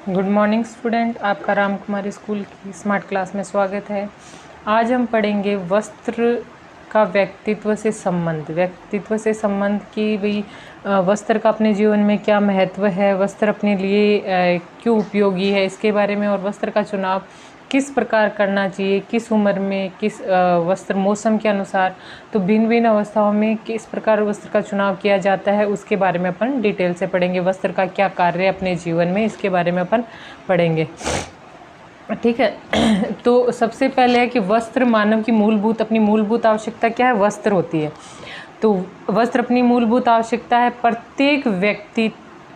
Good morning student, आपका राम कुमारी school की smart class में स्वागत है। आज हम पढ़ेंगे वस्त्र का व्यक्तित्व से संबंध कि भाई वस्त्र का अपने जीवन में क्या महत्व है, वस्त्र अपने लिए क्यों उपयोगी है, इसके बारे में। और वस्त्र का चुनाव किस प्रकार करना चाहिए, किस उम्र में, किस वस्त्र मौसम के अनुसार, तो भिन्न भिन्न अवस्थाओं में किस प्रकार वस्त्र का चुनाव किया जाता है, उसके बारे में अपन डिटेल से पढ़ेंगे। वस्त्र का क्या कार्य है अपने जीवन में, इसके बारे में अपन पढ़ेंगे। ठीक है। तो सबसे पहले है कि वस्त्र मानव की अपनी मूलभूत आवश्यकता क्या है, वस्त्र होती है। तो वस्त्र अपनी मूलभूत आवश्यकता है। प्रत्येक व्यक्ति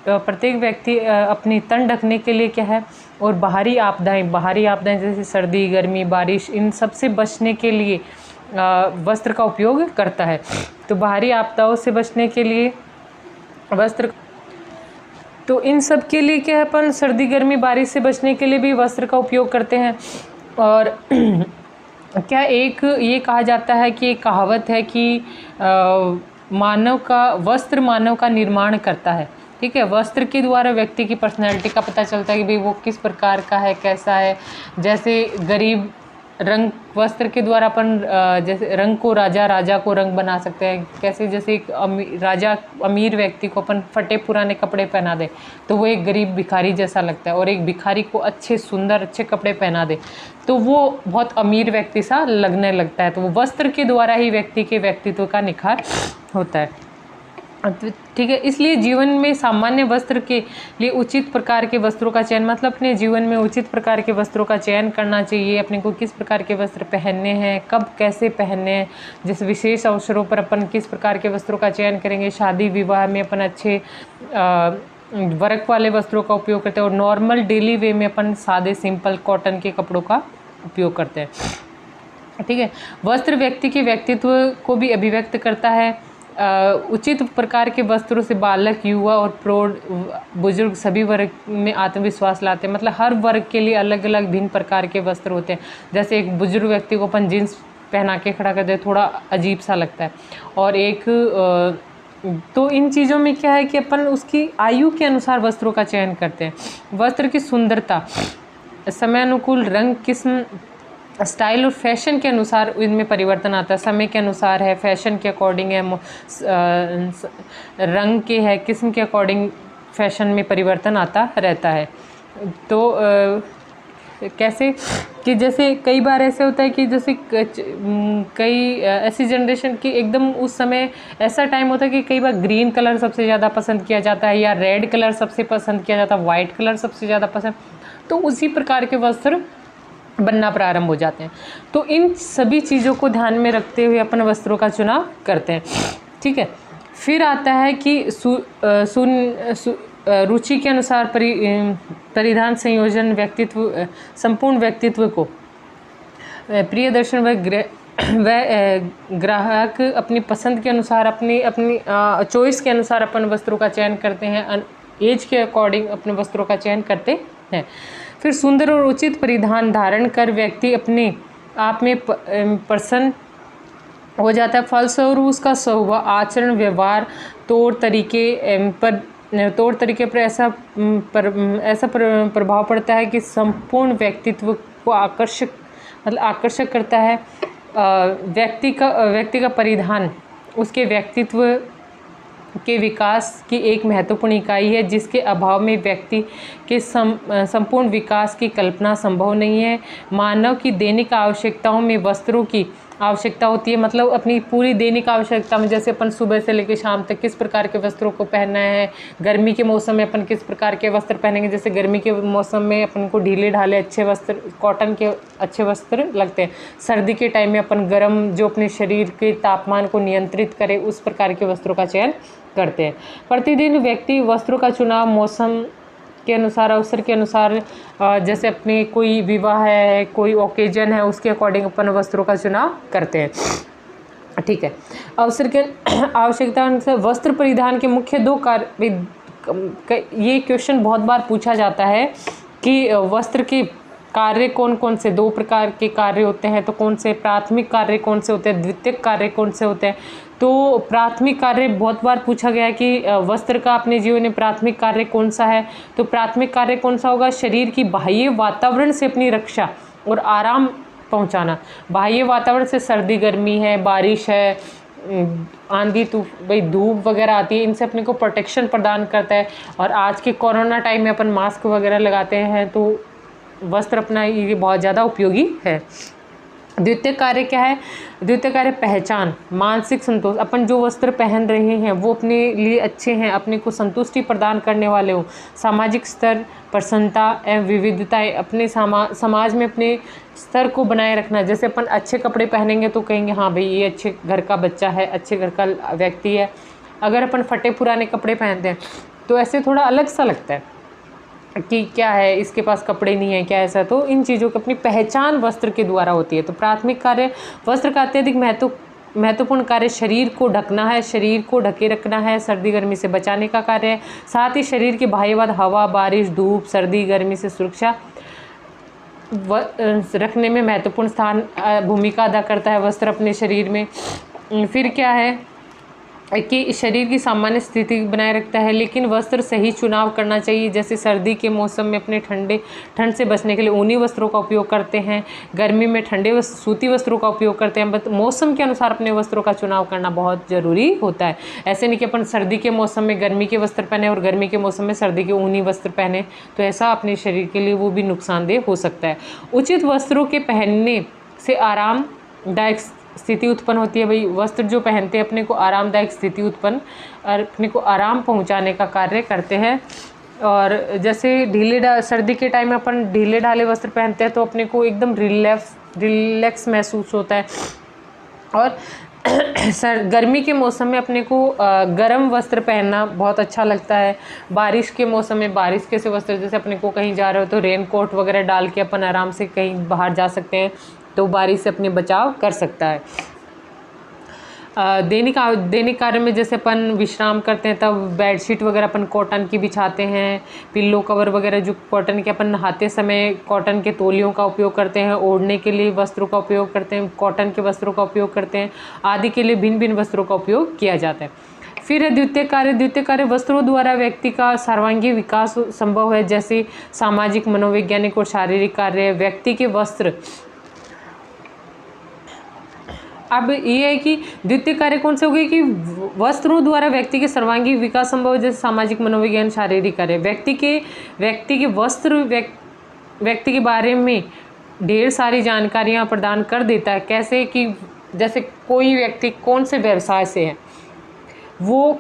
अपनी तन ढकने के लिए क्या है, और बाहरी आपदाएं जैसे सर्दी, गर्मी, बारिश, इन सब से बचने के लिए वस्त्र का उपयोग करता है। तो बाहरी आपदाओं से बचने के लिए वस्त्र, तो इन सब के लिए क्या है, अपन सर्दी, गर्मी, बारिश से बचने के लिए भी वस्त्र का उपयोग करते हैं। और क्या ये कहा जाता है कि एक कहावत है कि वस्त्र मानव का निर्माण करता है। ठीक है। वस्त्र के द्वारा व्यक्ति की पर्सनैलिटी का पता चलता है कि भाई वो किस प्रकार का है, कैसा है। जैसे गरीब रंग, वस्त्र के द्वारा अपन जैसे रंग को राजा को रंग बना सकते हैं। कैसे, जैसे एक अमीर व्यक्ति को अपन फटे पुराने कपड़े पहना दे तो वो एक गरीब भिखारी जैसा लगता है, और एक भिखारी को अच्छे कपड़े पहना दे तो वो बहुत अमीर व्यक्ति सा लगने लगता है। तो वो वस्त्र के द्वारा ही व्यक्ति के व्यक्तित्व का निखार होता है। ठीक है। इसलिए जीवन में सामान्य वस्त्र के लिए उचित प्रकार के वस्त्रों का चयन, मतलब अपने जीवन में उचित प्रकार के वस्त्रों का चयन करना चाहिए। अपने को किस प्रकार के वस्त्र पहनने हैं, कब कैसे पहनने हैं, जिस विशेष अवसरों पर अपन किस प्रकार के वस्त्रों का चयन करेंगे। शादी विवाह में अपन अच्छे वर्क वाले वस्त्रों का उपयोग करते हैं, और नॉर्मल डेली वे में अपन सादे सिंपल कॉटन के कपड़ों का उपयोग करते हैं। ठीक है। वस्त्र व्यक्ति के व्यक्तित्व को भी अभिव्यक्त करता है। उचित प्रकार के वस्त्रों से बालक, युवा और प्रौढ़, बुजुर्ग सभी वर्ग में आत्मविश्वास लाते हैं। मतलब हर वर्ग के लिए अलग अलग भिन्न प्रकार के वस्त्र होते हैं। जैसे एक बुजुर्ग व्यक्ति को अपन जीन्स पहना के खड़ा कर दे, थोड़ा अजीब सा लगता है। और तो इन चीज़ों में क्या है कि अपन उसकी आयु के अनुसार वस्त्रों का चयन करते हैं। वस्त्र की सुंदरता, समय अनुकूल, रंग, किस्म, स्टाइल और फैशन के अनुसार इनमें परिवर्तन आता है। समय के अनुसार है, फैशन के अकॉर्डिंग है, रंग के है, किस्म के अकॉर्डिंग फैशन में परिवर्तन आता रहता है। तो कैसे कि जैसे कई बार ऐसे होता है कि जैसे कई ऐसी जनरेशन की एकदम उस समय ऐसा टाइम होता है कि कई बार ग्रीन कलर सबसे ज़्यादा पसंद किया जाता है, या रेड कलर सबसे पसंद किया जाता है, वाइट कलर सबसे ज़्यादा पसंद, तो उसी प्रकार के वस्त्र बनना प्रारंभ हो जाते हैं। तो इन सभी चीज़ों को ध्यान में रखते हुए अपन वस्त्रों का चुनाव करते हैं। ठीक है। फिर आता है कि रुचि के अनुसार परिधान संयोजन संपूर्ण व्यक्तित्व को प्रियदर्शन व ग्राहक अपनी पसंद के अनुसार, अपनी चॉइस के अनुसार अपन वस्त्रों का चयन करते हैं। एज के अकॉर्डिंग अपने वस्त्रों का चयन करते हैं। फिर सुंदर और उचित परिधान धारण कर व्यक्ति अपने आप में प्रसन्न हो जाता है। फलस्वरूप उसका स्वभाव, आचरण, व्यवहार, तौर तरीके पर ऐसा प्रभाव पड़ता है कि संपूर्ण व्यक्तित्व को आकर्षक करता है। व्यक्ति का परिधान उसके व्यक्तित्व के विकास की एक महत्वपूर्ण इकाई है, जिसके अभाव में व्यक्ति के संपूर्ण विकास की कल्पना संभव नहीं है। मानव की दैनिक आवश्यकताओं में वस्त्रों की आवश्यकता होती है। मतलब अपनी पूरी दैनिक आवश्यकता में, जैसे अपन सुबह से लेकर शाम तक किस प्रकार के वस्त्रों को पहनना है। गर्मी के मौसम में अपन किस प्रकार के वस्त्र पहनेंगे। जैसे गर्मी के मौसम में अपन को ढीले ढाले अच्छे वस्त्र, कॉटन के अच्छे वस्त्र लगते हैं। सर्दी के टाइम में अपन गर्म, जो अपने शरीर के तापमान को नियंत्रित करे, उस प्रकार के वस्त्रों का चयन करते हैं। प्रतिदिन व्यक्ति वस्त्रों का चुनाव मौसम के अनुसार, अवसर के अनुसार, जैसे अपने कोई विवाह है, कोई ओकेजन है, उसके अकॉर्डिंग अपन वस्त्रों का चुनाव करते हैं। ठीक है। अवसर के आवश्यकता अनुसार वस्त्र परिधान के मुख्य दो कार्य, ये क्वेश्चन बहुत बार पूछा जाता है कि वस्त्र के कार्य कौन कौन से, 2 प्रकार के कार्य होते हैं, तो कौन से प्राथमिक कार्य कौन से होते हैं, द्वितीयक कार्य कौन से होते हैं। तो प्राथमिक कार्य बहुत बार पूछा गया है कि वस्त्र का अपने जीवन में प्राथमिक कार्य कौन सा है। तो प्राथमिक कार्य कौन सा होगा, शरीर की बाह्य वातावरण से अपनी रक्षा और आराम पहुंचाना। बाह्य वातावरण से सर्दी गर्मी है, बारिश है, आंधी भाई धूप वगैरह आती है, इनसे अपने को प्रोटेक्शन प्रदान करता है। और आज के कोरोना टाइम में अपन मास्क वगैरह लगाते हैं, तो वस्त्र अपना ये बहुत ज़्यादा उपयोगी है। द्वितीय कार्य क्या है, द्वितीय कार्य पहचान, मानसिक संतोष। अपन जो वस्त्र पहन रहे हैं वो अपने लिए अच्छे हैं, अपने को संतुष्टि प्रदान करने वाले हो। सामाजिक स्तर, प्रसन्नता एवं विविधताएं, अपने समाज में अपने स्तर को बनाए रखना। जैसे अपन अच्छे कपड़े पहनेंगे तो कहेंगे हाँ भाई ये अच्छे घर का बच्चा है, अच्छे घर का व्यक्ति है। अगर अपन फटे पुराने कपड़े पहनते हैं तो ऐसे थोड़ा अलग सा लगता है कि क्या है, इसके पास कपड़े नहीं है क्या, ऐसा। तो इन चीज़ों की अपनी पहचान वस्त्र के द्वारा होती है। तो प्राथमिक कार्य वस्त्र का अत्यधिक महत्वपूर्ण कार्य शरीर को ढकना है, शरीर को ढके रखना है, सर्दी गर्मी से बचाने का कार्य है। साथ ही शरीर के बाह्यवाद हवा बारिश धूप सर्दी गर्मी से सुरक्षा रखने में महत्वपूर्ण स्थान भूमिका अदा करता है वस्त्र अपने शरीर में। फिर क्या है कि शरीर की सामान्य स्थिति बनाए रखता है। लेकिन वस्त्र सही चुनाव करना चाहिए। जैसे सर्दी के मौसम में अपने ठंड से बचने के लिए ऊनी वस्त्रों का उपयोग करते हैं, गर्मी में ठंडे सूती वस्त्रों का उपयोग करते हैं। बट मौसम के अनुसार अपने वस्त्रों का चुनाव करना बहुत ज़रूरी होता है। ऐसे नहीं कि अपन सर्दी के मौसम में गर्मी के वस्त्र पहने और गर्मी के मौसम में सर्दी के ऊनी वस्त्र पहने, तो ऐसा अपने शरीर के लिए वो भी नुकसानदेह हो सकता है। उचित वस्त्रों के पहनने से आरामदायक स्थिति उत्पन्न होती है। भाई वस्त्र जो पहनते हैं अपने को आरामदायक स्थिति उत्पन्न और अपने को आराम पहुंचाने का कार्य करते हैं। और जैसे सर्दी के टाइम में अपन ढीले ढाले वस्त्र पहनते हैं तो अपने को एकदम रिलैक्स महसूस होता है। और गर्मी के मौसम में अपने को गर्म वस्त्र पहनना बहुत अच्छा लगता है। बारिश के मौसम में बारिश के से वस्त्र, जैसे अपने को कहीं जा रहे हो तो रेन कोट वगैरह डाल के अपन आराम से कहीं बाहर जा सकते हैं, तो बारिश से अपने बचाव कर सकता है। दैनिक कार्य में जैसे अपन विश्राम करते हैं तब बेडशीट वगैरह अपन कॉटन की बिछाते हैं, पिल्लो कवर वगैरह जो कॉटन के, अपन नहाते समय कॉटन के तौलियों का उपयोग करते हैं, ओढ़ने के लिए वस्त्रों का उपयोग करते हैं, कॉटन के वस्त्रों का उपयोग करते हैं, आदि के लिए भिन्न भिन्न वस्त्रों का उपयोग किया जाता है। फिर है द्वितीय कार्य वस्त्रों द्वारा व्यक्ति का सर्वांगीण विकास संभव है। जैसे सामाजिक मनोवैज्ञानिक और शारीरिक कार्य, व्यक्ति के वस्त्र। अब ये है कि द्वितीय कार्य कौन से हो गए कि वस्त्रों द्वारा व्यक्ति के सर्वांगीण विकास संभव है। जैसे सामाजिक मनोविज्ञान शारीरिक कार्य, व्यक्ति के वस्त्र व्यक्ति के बारे में ढेर सारी जानकारियां प्रदान कर देता है। कैसे कि जैसे कोई व्यक्ति कौन से व्यवसाय से है, वो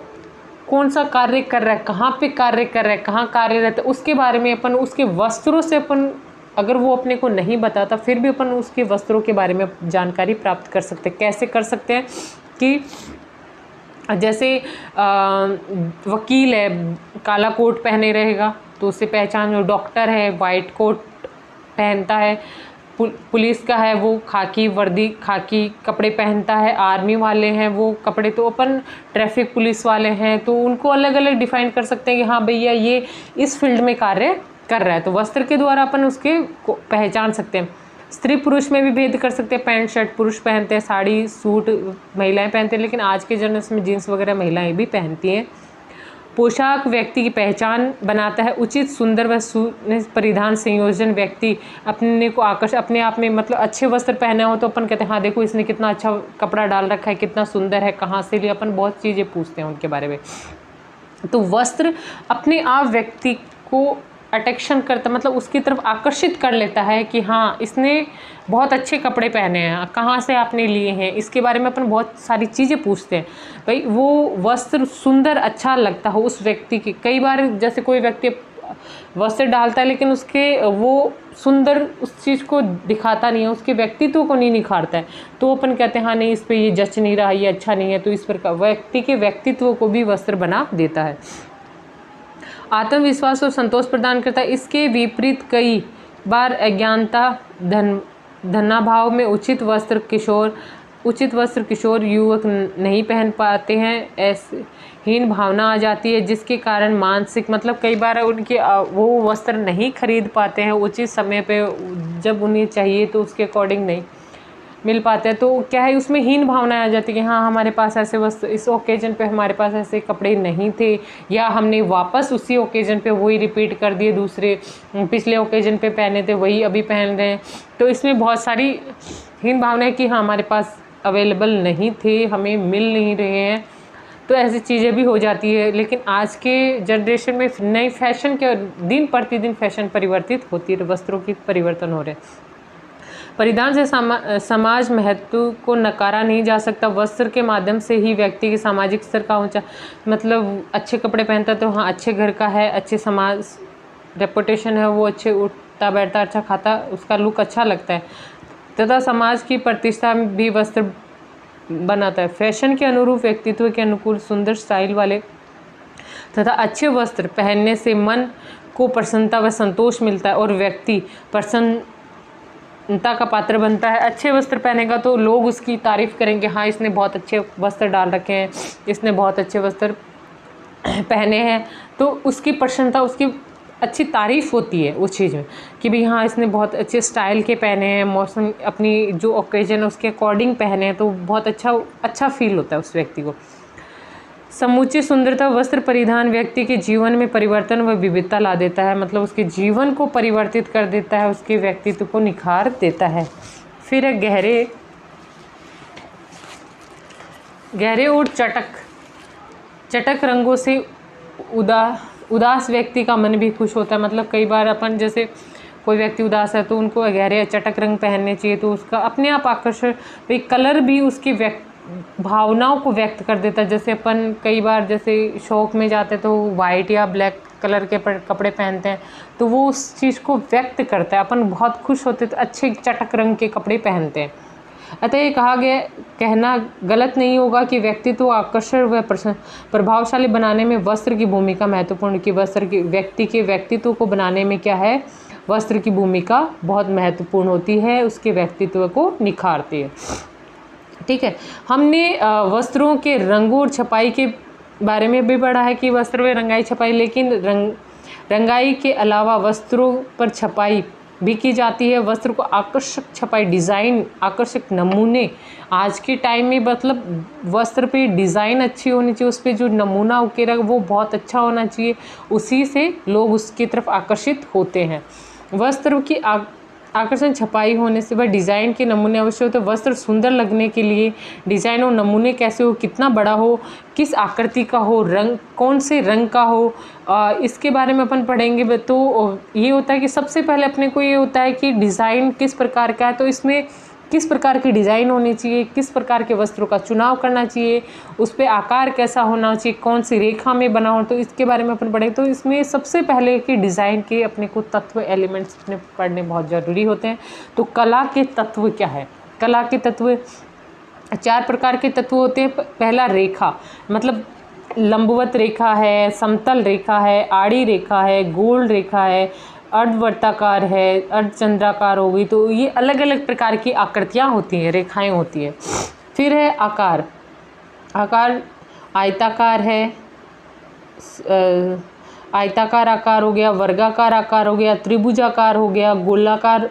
कौन सा कार्य कर रहा है, कहाँ पे कार्य कर रहा है, कहाँ कार्यरत है, उसके बारे में अपन उसके वस्त्रों से अपन, अगर वो अपने को नहीं बताता फिर भी अपन उसके वस्त्रों के बारे में जानकारी प्राप्त कर सकते हैं। कैसे कर सकते हैं कि जैसे वकील है काला कोट पहने रहेगा तो उससे पहचान हो, डॉक्टर है वाइट कोट पहनता है, पुलिस का है वो खाकी वर्दी खाकी कपड़े पहनता है, आर्मी वाले हैं वो कपड़े, तो अपन ट्रैफिक पुलिस वाले हैं तो उनको अलग अलग डिफाइन कर सकते हैं कि हाँ भैया ये इस फील्ड में कार्य कर रहा है। तो वस्त्र के द्वारा अपन उसके को पहचान सकते हैं। स्त्री पुरुष में भी भेद कर सकते हैं। पैंट शर्ट पुरुष पहनते हैं, साड़ी सूट महिलाएं पहनते हैं, लेकिन आज के जनरेशन में जीन्स वगैरह महिलाएं भी पहनती हैं। पोशाक व्यक्ति की पहचान बनाता है। उचित सुंदर व परिधान संयोजन व्यक्ति अपने को अपने आप में, मतलब अच्छे वस्त्र पहने हो तो अपन कहते हैं हाँ देखो इसने कितना अच्छा कपड़ा डाल रखा है, कितना सुंदर है, कहाँ से लिए, अपन बहुत चीज़ें पूछते हैं उनके बारे में। तो वस्त्र अपने आप व्यक्ति को अट्रैक्शन करता, मतलब उसकी तरफ आकर्षित कर लेता है कि हाँ इसने बहुत अच्छे कपड़े पहने हैं, कहाँ से आपने लिए हैं, इसके बारे में अपन बहुत सारी चीज़ें पूछते हैं। भाई वो वस्त्र सुंदर अच्छा लगता हो उस व्यक्ति की। कई बार जैसे कोई व्यक्ति वस्त्र डालता है लेकिन उसके वो सुंदर उस चीज़ को दिखाता नहीं है, उसके व्यक्तित्व को नहीं निखारता है, तो अपन कहते हैं हाँ नहीं इस पर ये जच नहीं रहा, ये अच्छा नहीं है। तो इस प्रकार व्यक्ति के व्यक्तित्व को भी वस्त्र बना देता है। आत्मविश्वास और संतोष प्रदान करता है। इसके विपरीत कई बार अज्ञानता धनाभाव में उचित वस्त्र किशोर उचित वस्त्र किशोर युवक नहीं पहन पाते हैं, ऐसे हीन भावना आ जाती है, जिसके कारण मानसिक मतलब कई बार उनके वो वस्त्र नहीं खरीद पाते हैं उचित समय पे, जब उन्हें चाहिए तो उसके अकॉर्डिंग नहीं मिल पाते हैं, तो क्या है उसमें हीन भावना आ जाती है कि हाँ हमारे पास ऐसे वस्त्र, इस ओकेजन पे हमारे पास ऐसे कपड़े नहीं थे, या हमने वापस उसी ओकेजन पे वही रिपीट कर दिए, दूसरे पिछले ओकेजन पे पहने थे वही अभी पहन रहे हैं। तो इसमें बहुत सारी हीन भावना है कि हाँ हमारे पास अवेलेबल नहीं थे, हमें मिल नहीं रहे हैं, तो ऐसी चीज़ें भी हो जाती है। लेकिन आज के जनरेशन में नई फैशन के दिन प्रतिदिन फैशन परिवर्तित होती है, वस्त्रों की परिवर्तन हो रहे हैं। परिधान से समाज महत्व को नकारा नहीं जा सकता। वस्त्र के माध्यम से ही व्यक्ति के सामाजिक स्तर का ऊंचा, मतलब अच्छे कपड़े पहनता तो हाँ अच्छे घर का है, अच्छे समाज रेपुटेशन है, वो अच्छे उठता बैठता, अच्छा खाता, उसका लुक अच्छा लगता है, तथा समाज की प्रतिष्ठा भी वस्त्र बनाता है। फैशन के अनुरूप व्यक्तित्व के अनुकूल सुंदर स्टाइल वाले तथा अच्छे वस्त्र पहनने से मन को प्रसन्नता व संतोष मिलता है और व्यक्ति प्रसन्नता का पात्र बनता है। अच्छे वस्त्र पहनेगा तो लोग उसकी तारीफ करेंगे, हाँ इसने बहुत अच्छे वस्त्र डाल रखे हैं, इसने बहुत अच्छे वस्त्र पहने हैं, तो उसकी प्रसन्नता, उसकी अच्छी तारीफ होती है उस चीज़ में कि भाई हाँ इसने बहुत अच्छे स्टाइल के पहने हैं, मौसम अपनी जो ओकेजन है उसके अकॉर्डिंग पहने हैं, तो बहुत अच्छा फील होता है उस व्यक्ति को। समूची सुंदरता वस्त्र परिधान व्यक्ति के जीवन में परिवर्तन व विविधता ला देता है, मतलब उसके जीवन को परिवर्तित कर देता है, उसके व्यक्तित्व को निखार देता है। फिर है गहरे और चटक रंगों से उदास व्यक्ति का मन भी खुश होता है। मतलब कई बार अपन जैसे कोई व्यक्ति उदास है तो उनको गहरे चटक रंग पहनने चाहिए, तो उसका अपने आप आकर्षण, भाई कलर भी उसकी भावनाओं को व्यक्त कर देता है। जैसे अपन कई बार जैसे शौक में जाते तो वाइट या ब्लैक कलर के कपड़े पहनते हैं, तो वो उस चीज़ को व्यक्त करता है, अपन बहुत खुश होते तो अच्छे चटक रंग के कपड़े पहनते हैं। अतः ये कहना गलत नहीं होगा कि व्यक्तित्व आकर्षण व प्रभावशाली बनाने में वस्त्र की भूमिका महत्वपूर्ण, कि व्यक्ति के व्यक्तित्व को बनाने में क्या है, वस्त्र की भूमिका बहुत महत्वपूर्ण होती है, उसके व्यक्तित्व को निखारती है। ठीक है, हमने वस्त्रों के रंगों और छपाई के बारे में भी पढ़ा है कि वस्त्र में रंगाई छपाई, लेकिन रंगाई के अलावा वस्त्रों पर छपाई भी की जाती है। वस्त्र को आकर्षक छपाई, डिज़ाइन, आकर्षक नमूने, आज के टाइम में मतलब वस्त्र पे डिज़ाइन अच्छी होनी चाहिए, उस पर जो नमूना उकेरा वो बहुत अच्छा होना चाहिए, उसी से लोग उसकी तरफ आकर्षित होते हैं। वस्त्र की आकर्षण छपाई होने से वह डिज़ाइन के नमूने अवश्य होते हैं। वस्त्र सुंदर लगने के लिए डिज़ाइन और नमूने कैसे हो, कितना बड़ा हो, किस आकृति का हो, रंग कौन से रंग का हो, इसके बारे में अपन पढ़ेंगे। तो ये होता है कि सबसे पहले अपने को ये होता है कि डिज़ाइन किस प्रकार का है, तो इसमें किस प्रकार की डिज़ाइन होनी चाहिए, किस प्रकार के वस्त्रों का चुनाव करना चाहिए, उस पर आकार कैसा होना चाहिए, कौन सी रेखा में बना हो, तो इसके बारे में अपन पढ़ेंगे। तो इसमें सबसे पहले कि डिज़ाइन के अपने को तत्व, एलिमेंट्स अपने पढ़ने बहुत ज़रूरी होते हैं। तो कला के तत्व क्या है, कला के तत्व 4 प्रकार के तत्व होते हैं। पहला रेखा, मतलब लंबवत रेखा है, समतल रेखा है, आड़ी रेखा है, गोल रेखा है, अर्धवर्ताकार है, अर्धचंद्राकार हो गई, तो ये अलग अलग प्रकार की आकृतियाँ होती हैं, रेखाएं होती हैं। फिर है आकार, आयताकार है, आयताकार आकार हो गया, वर्गाकार आकार हो गया, त्रिभुजाकार हो गया, गोलाकार,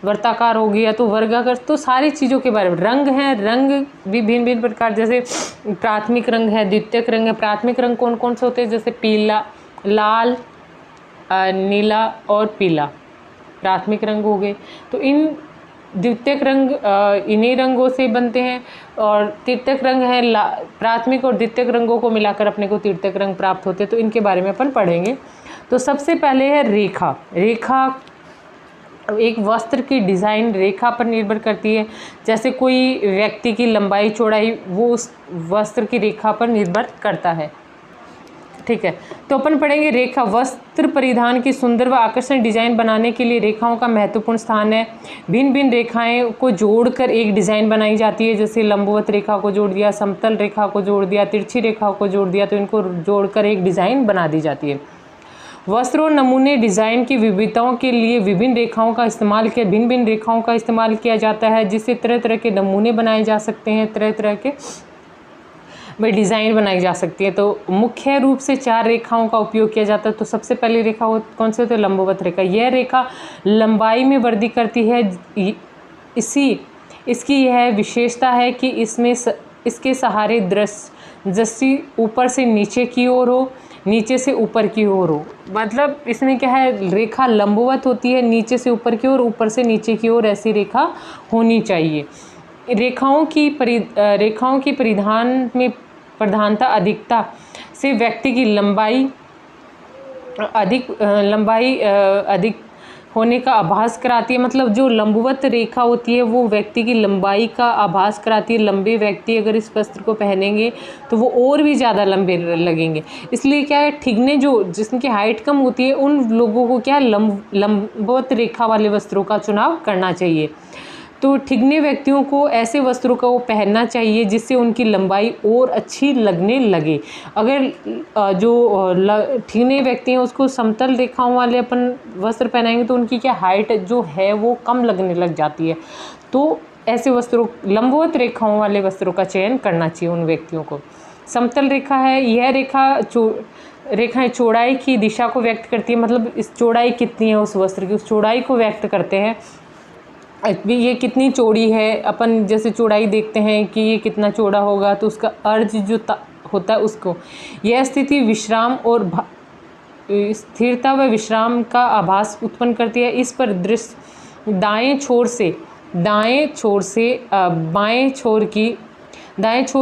वर्ताकार हो गया, तो वर्गाकार, तो सारी चीज़ों के बारे में। रंग है, रंग भी भिन्न भिन्न प्रकार, जैसे प्राथमिक रंग है, द्वितीयक रंग है। प्राथमिक रंग कौन कौन से होते हैं, जैसे पीला, लाल, नीला और पीला प्राथमिक रंग हो गए। तो इन द्वितीयक रंग इन्हीं रंगों से बनते हैं, और तृतीयक रंग है, प्राथमिक और द्वितीयक रंगों को मिलाकर अपने को तृतीयक रंग प्राप्त होते हैं, तो इनके बारे में अपन पढ़ेंगे। तो सबसे पहले है रेखा। रेखा एक वस्त्र की डिज़ाइन रेखा पर निर्भर करती है, जैसे कोई व्यक्ति की लंबाई चौड़ाई वो उस वस्त्र की रेखा पर निर्भर करता है। ठीक है, तो अपन पढ़ेंगे रेखा। वस्त्र परिधान की सुंदर व आकर्षक डिजाइन बनाने के लिए रेखाओं का महत्वपूर्ण स्थान है। भिन्न भिन्न रेखाएं को जोड़कर एक डिज़ाइन बनाई जाती है, जैसे लंबवत रेखा को जोड़ दिया, समतल रेखा को जोड़ दिया, तिरछी रेखा को जोड़ दिया, तो इनको जोड़कर एक डिज़ाइन बना दी जाती है। वस्त्र और नमूने डिज़ाइन की विविधताओं के लिए विभिन्न रेखाओं का इस्तेमाल किया, भिन्न भिन्न रेखाओं का इस्तेमाल किया जाता है, जिससे तरह तरह के नमूने बनाए जा सकते हैं, तरह तरह के में डिज़ाइन बनाई जा सकती है। तो मुख्य रूप से 4 रेखाओं का उपयोग किया जाता है। तो सबसे पहली रेखा कौन सी होती है? लंबवत रेखा। यह रेखा लंबाई में वृद्धि करती है। इसकी यह विशेषता है कि इसके सहारे दृष्टि ऊपर से नीचे की ओर हो, नीचे से ऊपर की ओर हो। मतलब इसमें क्या है, रेखा लंबवत होती है, नीचे से ऊपर की ओर, ऊपर से नीचे की ओर ऐसी रेखा होनी चाहिए। रेखाओं की परिधान में प्रधानता अधिकता से व्यक्ति की लंबाई अधिक होने का आभास कराती है। मतलब जो लंबवत रेखा होती है वो व्यक्ति की लंबाई का आभास कराती है। लंबे व्यक्ति अगर इस वस्त्र को पहनेंगे तो वो और भी ज़्यादा लंबे लगेंगे। इसलिए क्या है, ठिगने जिनकी हाइट कम होती है उन लोगों को क्या लंबवत रेखा वाले वस्त्रों का चुनाव करना चाहिए। तो ठिगने व्यक्तियों को ऐसे वस्त्रों को पहनना चाहिए जिससे उनकी लंबाई और अच्छी लगने लगे। अगर जो ठिगने व्यक्ति हैं उसको समतल रेखाओं वाले अपन वस्त्र पहनाएंगे तो उनकी क्या हाइट जो है वो कम लगने लग जाती है। तो ऐसे वस्त्रों, लंबवत रेखाओं वाले वस्त्रों का चयन करना चाहिए उन व्यक्तियों को। समतल रेखा है, यह रेखाएं चौड़ाई की दिशा को व्यक्त करती है। मतलब इस चौड़ाई कितनी है उस वस्त्र की, उस चौड़ाई को व्यक्त करते हैं। ये कितनी चौड़ी है, अपन जैसे चौड़ाई देखते हैं कि ये कितना चौड़ा होगा तो उसका अर्ज जो होता है उसको, यह स्थिति विश्राम और स्थिरता व विश्राम का आभास उत्पन्न करती है। इस पर दृष्टि दाएं छोर से बाएं छोर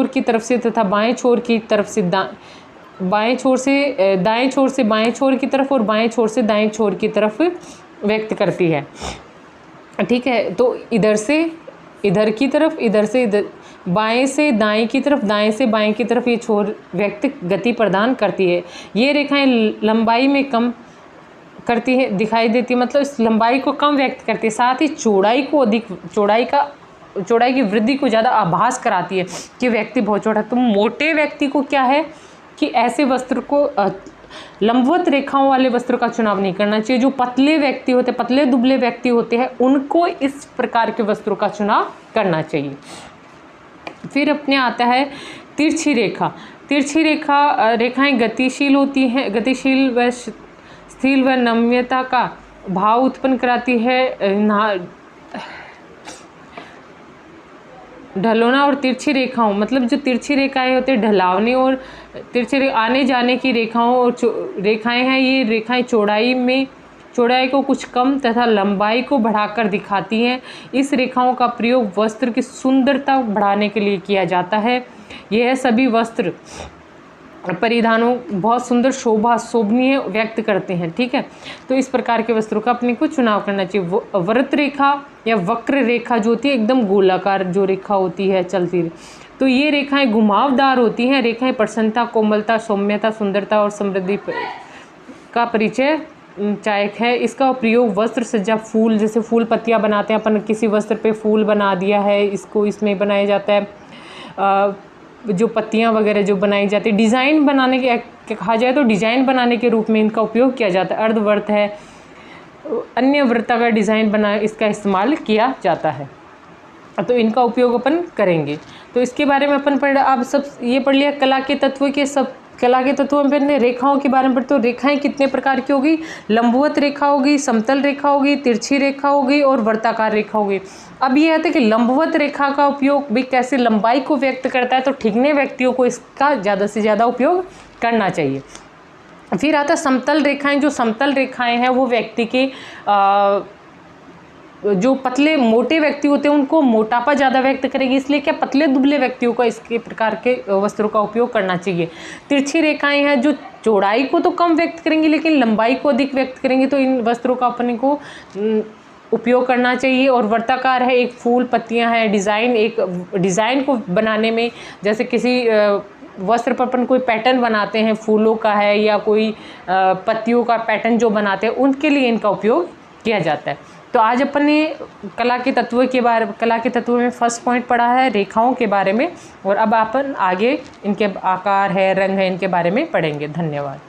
की तरफ से तथा बाएं छोर की तरफ से दाएं छोर से बाएं छोर की तरफ और बाएं छोर से दाएं छोर की तरफ व्यक्त करती है। ठीक है, तो इधर से इधर की तरफ, इधर से इधर, बाएं से दाएं की तरफ, दाएं से बाएं की तरफ ये छोर व्यक्ति गति प्रदान करती है। ये रेखाएं लंबाई में कम करती है, दिखाई देती है। मतलब इस लंबाई को कम व्यक्त करती है, साथ ही चौड़ाई की वृद्धि को ज़्यादा आभास कराती है कि व्यक्ति बहुत चौड़ा। तो मोटे व्यक्ति को क्या है कि ऐसे वस्त्र को लंबवत रेखाओं वाले वस्त्रों का चुनाव नहीं करना चाहिए। जो पतले व्यक्ति होते हैं, पतले दुबले व्यक्ति होते हैं, उनको इस प्रकार के वस्त्रों का चुनाव करना चाहिए। फिर अपने आता है तिरछी रेखा। तिरछी रेखाएं गतिशील होती हैं, गतिशील व स्थिर व नम्यता का भाव उत्पन्न कराती है। ढलौना और तिरछी रेखाओं, मतलब जो तिरछी रेखाएं होती हैं ढलावने और तिरछे आने जाने की रेखाओं और रेखाएं हैं। ये रेखाएं चौड़ाई को कुछ कम तथा लंबाई को बढ़ाकर दिखाती हैं। इस रेखाओं का प्रयोग वस्त्र की सुंदरता बढ़ाने के लिए किया जाता है। यह सभी वस्त्र परिधानों बहुत सुंदर शोभनीय व्यक्त करते हैं। ठीक है, तो इस प्रकार के वस्त्रों का अपने को चुनाव करना चाहिए। वृत्त रेखा या वक्र रेखा जो होती है, एकदम गोलाकार जो रेखा होती है चलती है, तो ये रेखाएं घुमावदार होती हैं। रेखाएं प्रसन्नता, कोमलता, सौम्यता, सुंदरता और समृद्धि का परिचय चायक है। इसका प्रयोग वस्त्र सज्जा, फूल, जैसे फूल पत्तियां बनाते हैं अपन, किसी वस्त्र पे फूल बना दिया है, इसको इसमें बनाया जाता है। जो पत्तियां वगैरह जो बनाई जाती है, डिज़ाइन बनाने के कहा जाए तो डिज़ाइन बनाने के रूप में इनका उपयोग किया जाता है। अर्धवृत्त है, अन्य वृत्ताकार डिज़ाइन बना इसका इस्तेमाल किया जाता है। तो इनका उपयोग अपन करेंगे। तो इसके बारे में अपन अब सब ये पढ़ लिया कला के तत्वों में रेखाओं के बारे में पढ़ते। तो रेखाएं कितने प्रकार की होगी? लंबवत रेखा होगी, समतल रेखा होगी, तिरछी रेखा होगी और वृत्ताकार रेखा होगी। अब ये आता है कि लंबवत रेखा का उपयोग भी कैसे लंबाई को व्यक्त करता है, तो ठिगने व्यक्तियों को इसका ज़्यादा से ज़्यादा उपयोग करना चाहिए। फिर आता है समतल रेखाएं। जो समतल रेखाएं हैं वो व्यक्ति के जो पतले मोटे व्यक्ति होते हैं उनको मोटापा ज़्यादा व्यक्त करेगी, इसलिए क्या पतले दुबले व्यक्तियों को इसके प्रकार के वस्त्रों का उपयोग करना चाहिए। तिरछी रेखाएं हैं जो चौड़ाई को तो कम व्यक्त करेंगी लेकिन लंबाई को अधिक व्यक्त करेंगी, तो इन वस्त्रों का अपने को उपयोग करना चाहिए। और वृत्ताकार है, एक फूल पत्तियां हैं, डिज़ाइन को बनाने में, जैसे किसी वस्त्र पर अपन कोई पैटर्न बनाते हैं, फूलों का है या कोई पत्तियों का पैटर्न जो बनाते हैं, उनके लिए इनका उपयोग किया जाता है। तो आज अपन ने कला के तत्वों में फर्स्ट पॉइंट पढ़ा है रेखाओं के बारे में, और अब अपन आगे इनके आकार है, रंग है, इनके बारे में पढ़ेंगे। धन्यवाद।